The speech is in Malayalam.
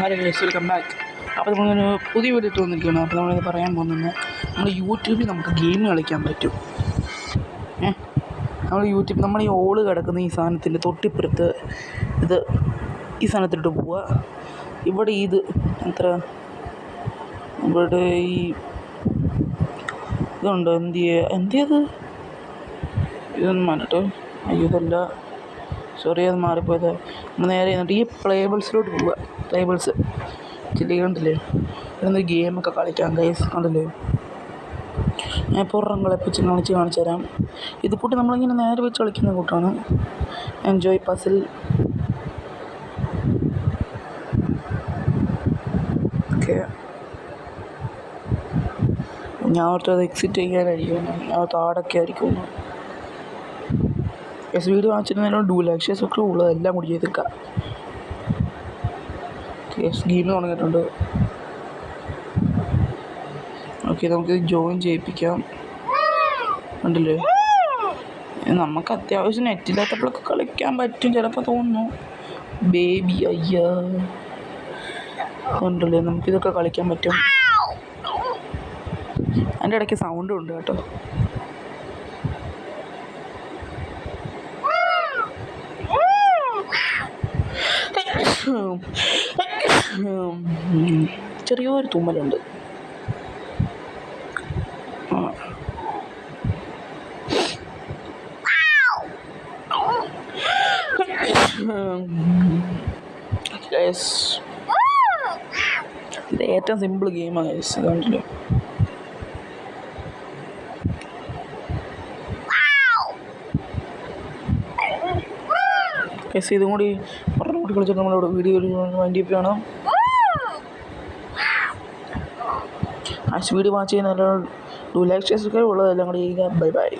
Hello guys, welcome back. അപ്പോൾ നമ്മളൊരു പുതിയ വീഡിയോ ഇട്ട് വന്നിരിക്കുകയാണ്. അപ്പോൾ നമ്മളിത് പറയാൻ പോകുന്നത് നമ്മൾ യൂട്യൂബിൽ നമുക്ക് ഗെയിം കളിക്കാൻ പറ്റും. നമ്മൾ ഈ ഓള് കിടക്കുന്ന ഈ സാധനത്തിൻ്റെ തൊട്ടിപ്പുറത്ത് ഈ സാധനത്തിലിട്ട് പോവുക. ഇവിടെ ഇവിടെ ഈ ഇതുണ്ട്. എന്തിയത് ഇതൊന്നും മാറ്റോ. അയ്യോ, ഇതല്ല, സോറി, അത് മാറിപ്പോയത്. നമ്മൾ നേരെ എന്നിട്ട് ഈ പ്ലേബിൾസിലോട്ട് പോവുക. പ്ലേബിൾസ് കണ്ടില്ലേ, ഇതൊന്നൊരു ഗെയിമൊക്കെ കളിക്കാം ഗൈസ്. കണ്ടില്ലേ, ഞാൻ ഇപ്പോൾ ഒരെണ്ണം കാണിച്ചു തരാം. ഇത് കൂട്ടി നമ്മളിങ്ങനെ നേരെ വെച്ച് കളിക്കുന്ന കൂട്ടാണ്. Enjoy puzzle. ഓക്കെ, ഞാൻ ഓർത്തത് എക്സിറ്റ് ചെയ്യാനായിരിക്കും, ഞാൻ താടൊക്കെ ആയിരിക്കും. വീഡിയോ വാങ്ങിച്ചിരുന്നതിനോട് 2 ലക്ഷം ഒക്കെ ഉള്ളതെല്ലാം കൂടി ചെയ്തേക്കാം. ഗെയിം തുടങ്ങിയിട്ടുണ്ട്. ഓക്കെ, നമുക്ക് ജോയിൻ ചെയ്യിപ്പിക്കാം. കണ്ടില്ലേ, നമുക്ക് അത്യാവശ്യം നെറ്റില്ലാത്തപ്പോഴൊക്കെ കളിക്കാൻ പറ്റും ചിലപ്പോൾ തോന്നുന്നു. ബേബി അയ്യാ, കണ്ടില്ലേ, നമുക്കിതൊക്കെ കളിക്കാൻ പറ്റും. അതിൻ്റെ ഇടയ്ക്ക് സൗണ്ടും ഉണ്ട് കേട്ടോ. ചെറിയൊരു തുമ്മലുണ്ട്. ഇത് ഏറ്റവും സിമ്പിൾ ഗെയിമാണ് ഗൈസ്. കണ്ടില്ലേ, ഇതും കൂടി ഒരെണ്ണം കൂടി കളിച്ചിട്ട് നമ്മളിവിടെ വീഡിയോ വൈൻഡപ്പ് ചെയ്യണം. വീഡിയോ വാച്ച് ചെയ്യുന്ന 2 ലക്ഷം ഉള്ളതെല്ലാം കൂടി ചെയ്യുക. Bye bye.